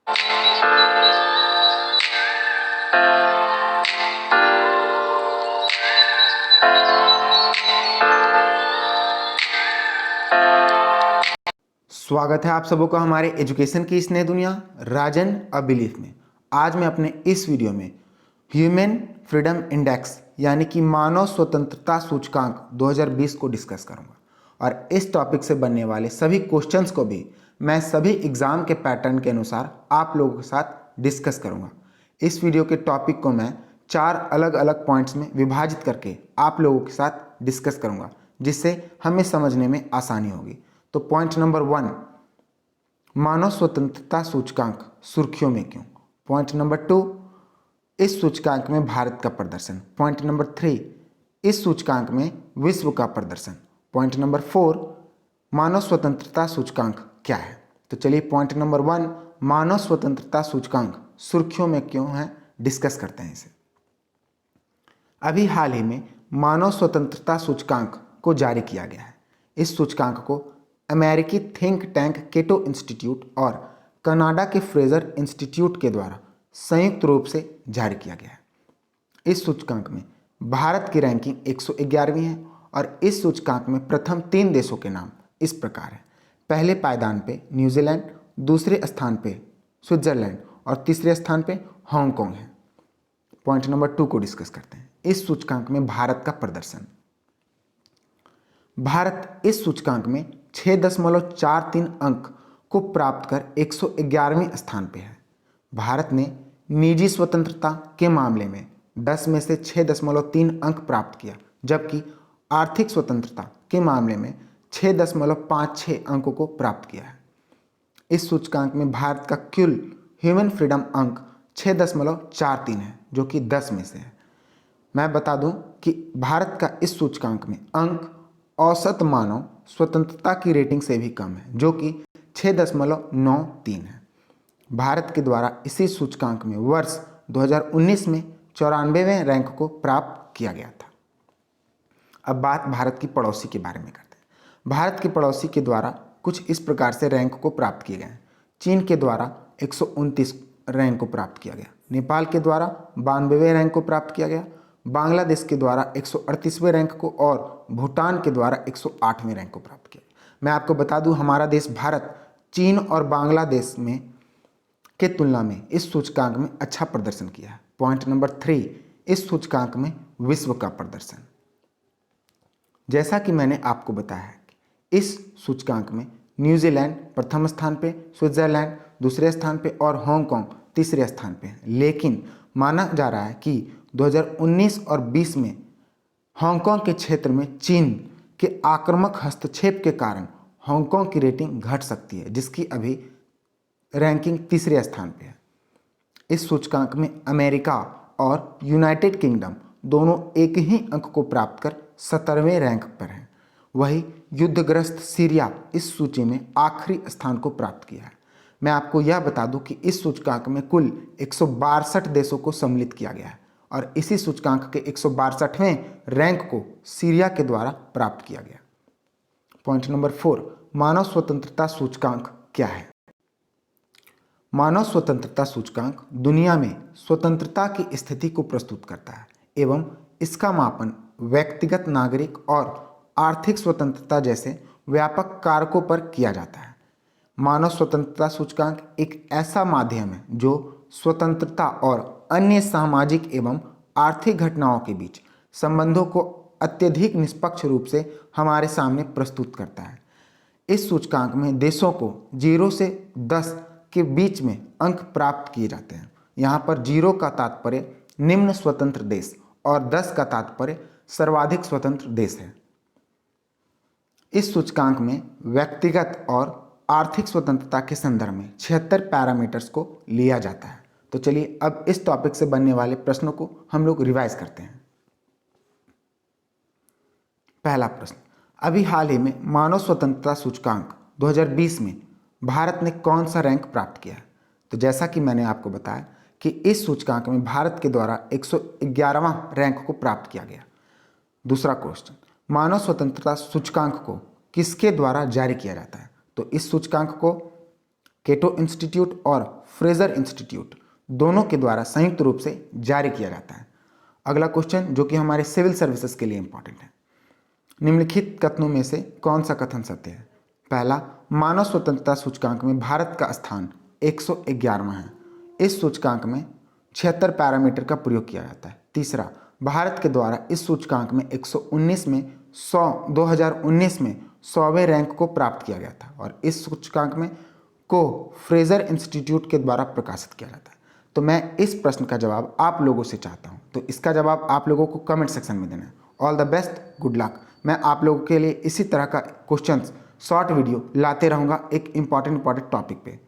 स्वागत है आप सबों का हमारे एजुकेशन की इस नई दुनिया राजन अ बिलीफ में। आज मैं अपने इस वीडियो में ह्यूमन फ्रीडम इंडेक्स यानी कि मानव स्वतंत्रता सूचकांक 2020 को डिस्कस करूंगा और इस टॉपिक से बनने वाले सभी क्वेश्चंस को भी मैं सभी एग्जाम के पैटर्न के अनुसार आप लोगों के साथ डिस्कस करूंगा। इस वीडियो के टॉपिक को मैं 4 अलग अलग पॉइंट्स में विभाजित करके आप लोगों के साथ डिस्कस करूंगा, जिससे हमें समझने में आसानी होगी। तो पॉइंट नंबर 1, मानव स्वतंत्रता सूचकांक सुर्खियों में क्यों। पॉइंट नंबर 2, इस सूचकांक में भारत का प्रदर्शन। पॉइंट नंबर 3, इस सूचकांक में विश्व का प्रदर्शन। पॉइंट नंबर 4, मानव स्वतंत्रता सूचकांक क्या है। तो चलिए पॉइंट नंबर 1, मानव स्वतंत्रता सूचकांक सुर्खियों में क्यों है, डिस्कस करते हैं इसे। अभी हाल ही में मानव स्वतंत्रता सूचकांक को जारी किया गया है। इस सूचकांक को अमेरिकी थिंक टैंक केटो इंस्टीट्यूट और कनाडा के फ्रेजर इंस्टीट्यूट के द्वारा संयुक्त रूप से जारी किया गया है। इस सूचकांक में भारत की रैंकिंग 111वीं है और इस सूचकांक में प्रथम 3 देशों के नाम इस प्रकार है। पहले पायदान पे न्यूजीलैंड, दूसरे स्थान पे स्विट्जरलैंड और तीसरे स्थान पे हांगकांग है। पॉइंट नंबर 2 को डिस्कस करते हैं। इस सूचकांक में भारत का प्रदर्शन। भारत इस सूचकांक में 6.43 अंक को प्राप्त कर 111वें स्थान पे है। भारत ने निजी स्वतंत्रता के मामले में 10 में से 6.3 अंक प्राप्त किया, जबकि आर्थिक स्वतंत्रता के मामले में 6.56 अंकों को प्राप्त किया है। इस सूचकांक में भारत का कुल ह्यूमन फ्रीडम अंक 6.43 है, जो कि 10 में से है। मैं बता दूं कि भारत का इस सूचकांक में अंक औसत मानव स्वतंत्रता की रेटिंग से भी कम है, जो कि 6.93 है। भारत के द्वारा इसी सूचकांक में वर्ष 2019 में 94वें रैंक को प्राप्त किया गया था। अब बात भारत की पड़ोसी के बारे में करते हैं। भारत के पड़ोसी के द्वारा कुछ इस प्रकार से रैंक को प्राप्त किए गए हैं। चीन के द्वारा 129 रैंक को प्राप्त किया गया, नेपाल के द्वारा 92वें रैंक को प्राप्त किया गया, बांग्लादेश के द्वारा 138वें रैंक को और भूटान के द्वारा 108वें रैंक को प्राप्त किया। मैं आपको बता दूं, हमारा देश भारत चीन और बांग्लादेश में के तुलना में इस सूचकांक में अच्छा प्रदर्शन किया है। पॉइंट नंबर 3, इस सूचकांक में विश्व का प्रदर्शन। जैसा कि मैंने आपको बताया है, इस सूचकांक में न्यूजीलैंड प्रथम स्थान पे, स्विट्जरलैंड दूसरे स्थान पे और हांगकांग तीसरे स्थान पे है। लेकिन माना जा रहा है कि 2019 और 20 में हांगकांग के क्षेत्र में चीन के आक्रामक हस्तक्षेप के कारण हांगकांग की रेटिंग घट सकती है, जिसकी अभी रैंकिंग तीसरे स्थान पे है। इस सूचकांक में अमेरिका और यूनाइटेड किंगडम दोनों एक ही अंक को प्राप्त कर 17वें रैंक पर हैं। वही युद्धग्रस्त सीरिया इस सूची में आखिरी स्थान को प्राप्त किया है। मैं आपको यह बता दूं कि इस सूचकांक में कुल 162 देशों को सम्मिलित किया गया है और इसी सूचकांक के 162वें रैंक को सीरिया के द्वारा प्राप्त किया गया। पॉइंट नंबर 4, मानव स्वतंत्रता सूचकांक क्या है। मानव स्वतंत्रता सूचकांक दुनिया में स्वतंत्रता की स्थिति को प्रस्तुत करता है एवं इसका मापन व्यक्तिगत, नागरिक और आर्थिक स्वतंत्रता जैसे व्यापक कारकों पर किया जाता है। मानव स्वतंत्रता सूचकांक एक ऐसा माध्यम है जो स्वतंत्रता और अन्य सामाजिक एवं आर्थिक घटनाओं के बीच संबंधों को अत्यधिक निष्पक्ष रूप से हमारे सामने प्रस्तुत करता है। इस सूचकांक में देशों को 0 से 10 के बीच में अंक प्राप्त किए जाते हैं। यहाँ पर 0 का तात्पर्य निम्न स्वतंत्र देश और 10 का तात्पर्य सर्वाधिक स्वतंत्र देश है। इस सूचकांक में व्यक्तिगत और आर्थिक स्वतंत्रता के संदर्भ में 76 पैरामीटर्स को लिया जाता है। तो चलिए अब इस टॉपिक से बनने वाले प्रश्नों को हम लोग रिवाइज करते हैं। पहला प्रश्न, अभी हाल ही में मानव स्वतंत्रता सूचकांक 2020 में भारत ने कौन सा रैंक प्राप्त किया। तो जैसा कि मैंने आपको बताया कि इस सूचकांक में भारत के द्वारा 111वां रैंक को प्राप्त किया गया। दूसरा क्वेश्चन, मानव स्वतंत्रता सूचकांक को किसके द्वारा जारी किया जाता है। तो इस सूचकांक को केटो इंस्टीट्यूट और फ्रेजर इंस्टीट्यूट दोनों के द्वारा संयुक्त रूप से जारी किया जाता है। अगला क्वेश्चन जो कि हमारे सिविल सर्विसेज के लिए इंपॉर्टेंट है, निम्नलिखित कथनों में से कौन सा कथन सत्य है? पहला, मानव स्वतंत्रता सूचकांक में भारत का स्थान 111वां है। इस सूचकांक में 76 पैरामीटर का प्रयोग किया जाता है। तीसरा, भारत के द्वारा इस सूचकांक में 119 में 2019 में 100वें रैंक को प्राप्त किया गया था और इस सूचकांक में को फ्रेजर इंस्टीट्यूट के द्वारा प्रकाशित किया जाता है। तो मैं इस प्रश्न का जवाब आप लोगों से चाहता हूं, तो इसका जवाब आप लोगों को कमेंट सेक्शन में देना है। All the best, good luck. मैं आप लोगों के लिए इसी तरह का क्वेश्चंस शॉर्ट वीडियो लाते रहूँगा एक इंपॉर्टेंट टॉपिक पे।